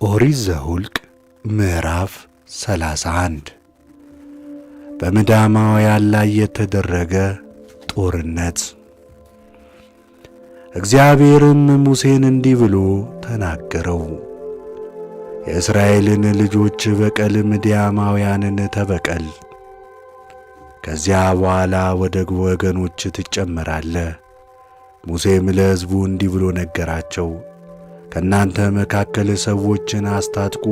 ኦሪት ዘኍልቍ ምዕራፍ 31 በምድያማውያን ላይ የተደረገ ጦርነት። እግዚአብሔርም ሙሴን እንዲህ ብሎ ተናገረው። የእስራኤልን ልጆች በቀል ምድያማውያንን ተበቀል። ከዚያ በኋላ ወደ ወገኖች ትጨመራለህ። ሙሴም ለሕዝቡ እንዲህ ብሎ ነገራቸው። ከእናንተ መካከል ሰዎችን አስታጥቁ፣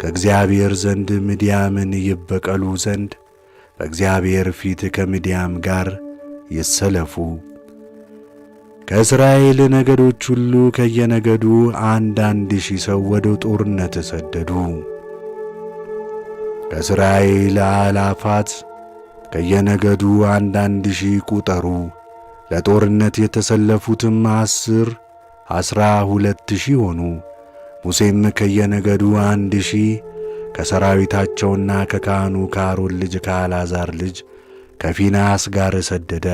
ከእግዚአብሔር ዘንድ ምድያምን ይበቀሉ ዘንድ በእግዚአብሔር ፊት ከምድያም ጋር ይሰለፉ። ከእስራኤል ነገዶች ሁሉ ከየነገዱ አንድ ሺህ ሰው ወደ ጦርነት ሰደዱ። ከእስራኤል አእላፋት ከየነገዱ አንድ ሺህ ቁጠሩ። ለጦርነት የተሰለፉትም 12,000 ሆኑ። ሙሴም ከየነገዱ 1,000 ከሰራዊታቸውና ከካህኑ ከአሮን ልጅ ከአልዓዛር ልጅ ከፊንሐስ ጋር ሰደደ።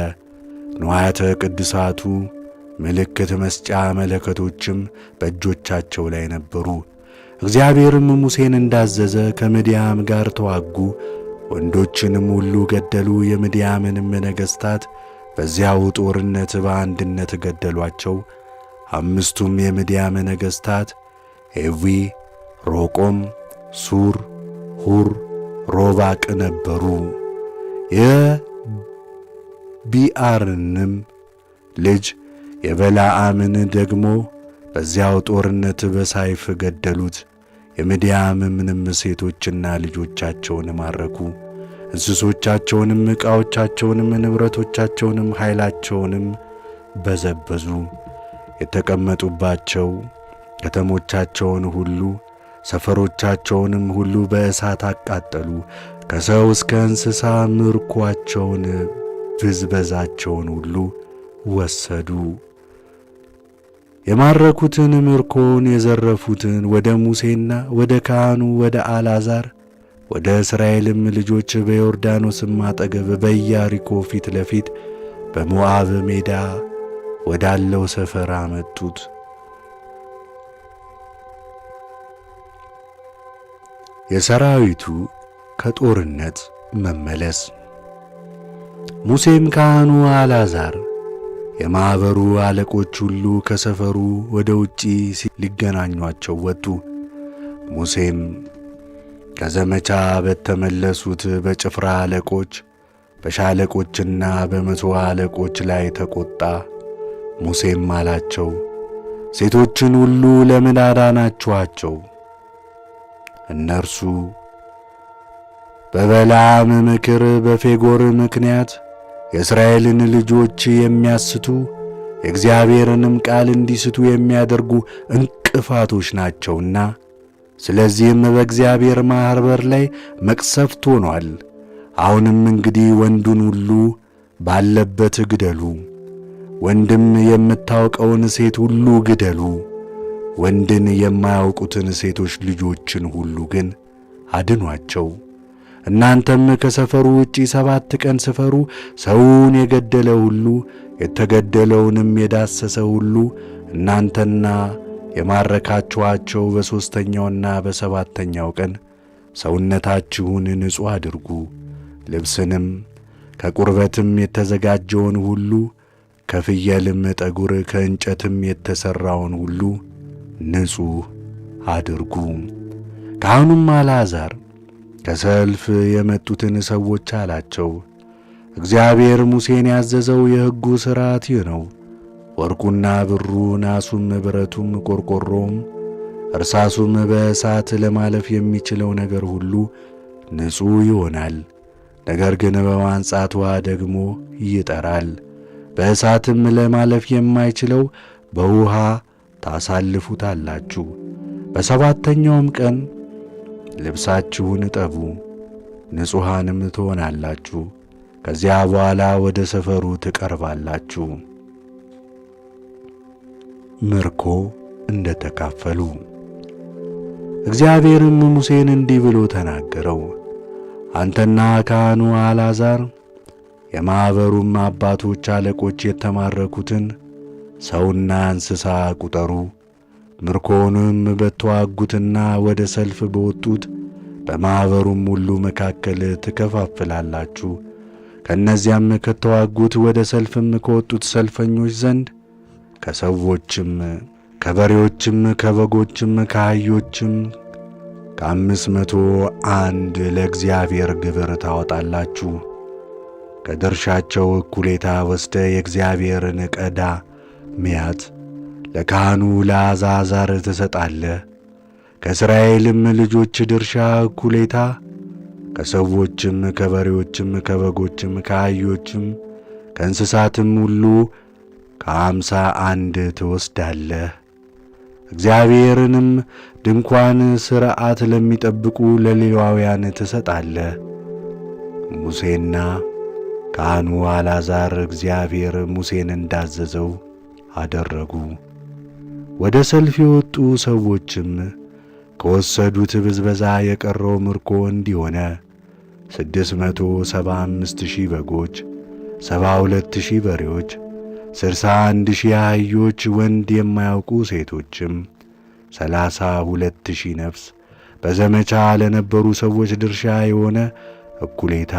ንዋያተ ቅድሳቱ ምልክት መስጫ መለከቶችም በእጆቻቸው ላይ ነበሩ። እግዚአብሔርም ሙሴን እንዳዘዘ ከምድያም ጋር ተዋጉ፣ ወንዶችንም ሁሉ ገደሉ። የምድያምንም ነገሥታት በዚያው ጦርነት በአንድነት ገደሏቸው። 5ቱም የምድያም ነገሥታት ኤዊ፣ ሮቆም፣ ሱር፣ ሁር፣ ሮባቅ ነበሩ። የቢአርንም ልጅ የበለዓምን ደግሞ በዚያው ጦርነት በሰይፍ ገደሉት። የምድያምንም ሴቶችና ልጆቻቸውን ማረኩ። እንስሶቻቸውንም ዕቃዎቻቸውንም ንብረቶቻቸውንም ኃይላቸውንም በዘበዙ። የተቀመጡባቸው ከተሞቻቸውን ሁሉ ሰፈሮቻቸውንም ሁሉ በእሳት አቃጠሉ። ከሰው እስከ እንስሳ ምርኮአቸውን ብዝበዛቸውን ሁሉ ወሰዱ። የማረኩትን ምርኮን የዘረፉትን ወደ ሙሴና ወደ ካህኑ ወደ አልዓዛር ወደ እስራኤልም ልጆች በዮርዳኖስም አጠገብ በኢያሪኮ ፊት ለፊት በሞዓብ ሜዳ ወዳለው ሰፈር አመጡት። የሰራዊቱ ከጦርነት መመለስ። ሙሴም ካህኑ አልዓዛር የማኅበሩ አለቆች ሁሉ ከሰፈሩ ወደ ውጪ ሊገናኟቸው ወጡ። ሙሴም ከዘመቻ በተመለሱት በጭፍራ አለቆች በሻለቆችና በመቶ አለቆች ላይ ተቈጣ። ሙሴም አላቸው፣ ሴቶችን ሁሉ ለምን አዳናችኋቸው? እነርሱ በበለዓም ምክር በፌጎር ምክንያት የእስራኤልን ልጆች የሚያስቱ የእግዚአብሔርንም ቃል እንዲስቱ የሚያደርጉ እንቅፋቶች ናቸውና፣ ስለዚህም በእግዚአብሔር ማኅበር ላይ መቅሰፍት ሆኗል። አሁንም እንግዲህ ወንዱን ሁሉ ባለበት ግደሉ፣ ወንድም የምታውቀውን ሴት ሁሉ ግደሉ። ወንድን የማያውቁትን ሴቶች ልጆችን ሁሉ ግን አድኗቸው። እናንተም ከሰፈሩ ውጪ 7 ቀን ስፈሩ። ሰውን የገደለ ሁሉ የተገደለውንም የዳሰሰ ሁሉ እናንተና የማረካችኋቸው በሦስተኛውና በሰባተኛው ቀን ሰውነታችሁን ንጹሕ አድርጉ። ልብስንም ከቁርበትም የተዘጋጀውን ሁሉ ከፍየልም ጠጕር ከእንጨትም የተሠራውን ሁሉ ንጹሕ አድርጉ። ካህኑም አልዓዛር ከሰልፍ የመጡትን ሰዎች አላቸው፣ እግዚአብሔር ሙሴን ያዘዘው የሕጉ ሥርዓት ይህ ነው። ወርቁና ብሩ፣ ናሱም፣ ብረቱም፣ ቆርቆሮም፣ እርሳሱም በእሳት ለማለፍ የሚችለው ነገር ሁሉ ንጹሕ ይሆናል። ነገር ግን በማንጻት ውኃ ደግሞ ይጠራል። በእሳትም ለማለፍ የማይችለው በውኃ ታሳልፉታላችሁ። በሰባተኛውም ቀን ልብሳችሁን እጠቡ፣ ንጹሐንም ትሆናላችሁ። ከዚያ በኋላ ወደ ሰፈሩ ትቀርባላችሁ። ምርኮ እንደ ተካፈሉ። እግዚአብሔርም ሙሴን እንዲህ ብሎ ተናገረው። አንተና ካህኑ አልዓዛር የማኅበሩም አባቶች አለቆች የተማረኩትን ሰውና እንስሳ ቁጠሩ። ምርኮውንም በተዋጉትና ወደ ሰልፍ በወጡት በማኅበሩም ሁሉ መካከል ትከፋፍላላችሁ። ከእነዚያም ከተዋጉት ወደ ሰልፍም ከወጡት ሰልፈኞች ዘንድ ከሰዎችም፣ ከበሬዎችም፣ ከበጎችም፣ ከአህዮችም ከ500 ለእግዚአብሔር ግብር ታወጣላችሁ። ከድርሻቸው እኩሌታ ወስደ የእግዚአብሔርን ቀዳሚያት ለካህኑ ለአልዓዛር ትሰጣለህ። ከእስራኤልም ልጆች ድርሻ እኩሌታ ከሰዎችም፣ ከበሬዎችም፣ ከበጎችም፣ ከአህዮችም ከእንስሳትም ሁሉ ከ51 ትወስዳለህ። እግዚአብሔርንም ድንኳን ሥርዓት ለሚጠብቁ ለሌዋውያን ትሰጣለህ። ሙሴና ካህኑ አልዓዛር እግዚአብሔር ሙሴን እንዳዘዘው አደረጉ። ወደ ሰልፍ የወጡ ሰዎችም ከወሰዱት ብዝበዛ የቀረው ምርኮ እንዲህ ሆነ። 675,000 በጎች፣ 72,000 በሬዎች፣ 61,000 አህዮች፣ ወንድ የማያውቁ ሴቶችም 32,000 ነፍስ። በዘመቻ ለነበሩ ሰዎች ድርሻ የሆነ እኩሌታ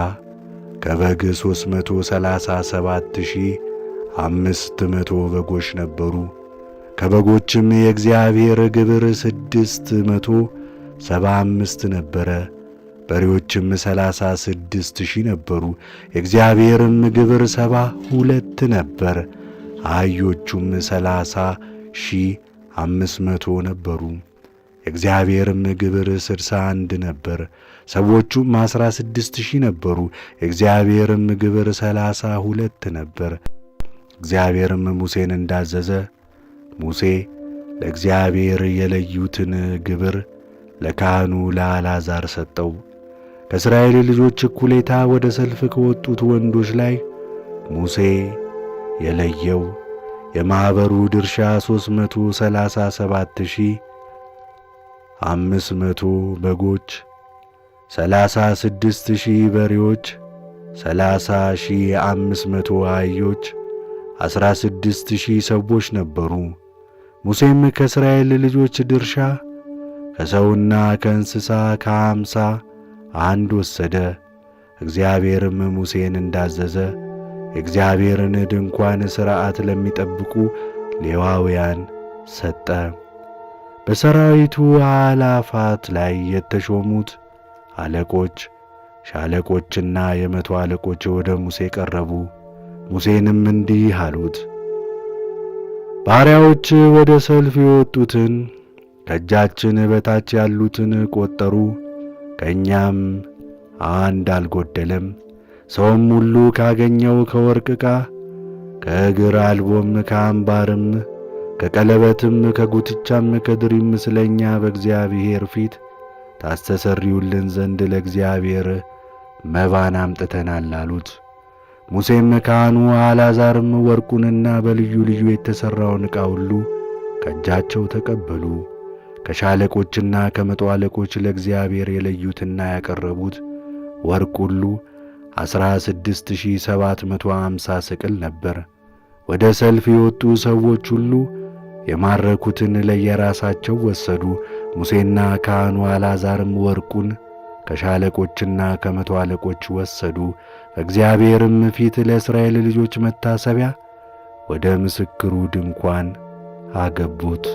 ከበግ 337,500 በጎች ነበሩ። ከበጎችም የእግዚአብሔር ግብር 675 ነበረ። በሬዎችም 36,000 ነበሩ። የእግዚአብሔርም ግብር 72 ነበር። አህዮቹም 30,500 ነበሩ። የእግዚአብሔርም ግብር 61 ነበር። ሰዎቹም 16,000 ነበሩ። የእግዚአብሔርም ግብር 32 ነበር። እግዚአብሔርም ሙሴን እንዳዘዘ ሙሴ ለእግዚአብሔር የለዩትን ግብር ለካህኑ ለአልዓዛር ሰጠው። ከእስራኤል ልጆች እኩሌታ ወደ ሰልፍ ከወጡት ወንዶች ላይ ሙሴ የለየው የማኅበሩ ድርሻ 337,500 በጎች፣ 36,000 በሬዎች፣ 30,500 አህዮች፣ 16,000 ሰዎች ነበሩ። ሙሴም ከእስራኤል ልጆች ድርሻ ከሰውና ከእንስሳ ከ51 ወሰደ። እግዚአብሔርም ሙሴን እንዳዘዘ የእግዚአብሔርን ድንኳን ሥርዓት ለሚጠብቁ ሌዋውያን ሰጠ። በሰራዊቱ አእላፋት ላይ የተሾሙት አለቆች፣ ሻለቆችና የመቶ አለቆች ወደ ሙሴ ቀረቡ። ሙሴንም እንዲህ አሉት፣ ባሪያዎች ወደ ሰልፍ የወጡትን ከእጃችን በታች ያሉትን ቈጠሩ፣ ከእኛም አንድ አልጐደለም። ሰውም ሁሉ ካገኘው ከወርቅ ዕቃ፣ ከእግር አልቦም፣ ከአምባርም፣ ከቀለበትም፣ ከጉትቻም፣ ከድሪም ስለ እኛ በእግዚአብሔር ፊት ታስተሰርዩልን ዘንድ ለእግዚአብሔር መባን አምጥተናል አሉት። ሙሴም ካህኑ አልዓዛርም ወርቁንና በልዩ ልዩ የተሠራውን ዕቃ ሁሉ ከእጃቸው ተቀበሉ። ከሻለቆችና ከመቶ አለቆች ለእግዚአብሔር የለዩትና ያቀረቡት ወርቅ ሁሉ 16,750 ሰቅል ነበር። ወደ ሰልፍ የወጡ ሰዎች ሁሉ የማረኩትን ለየራሳቸው ወሰዱ። ሙሴና ካህኑ አልዓዛርም ወርቁን ከሻለቆችና ከመቶ አለቆች ወሰዱ። በእግዚአብሔርም ፊት ለእስራኤል ልጆች መታሰቢያ ወደ ምስክሩ ድንኳን አገቡት።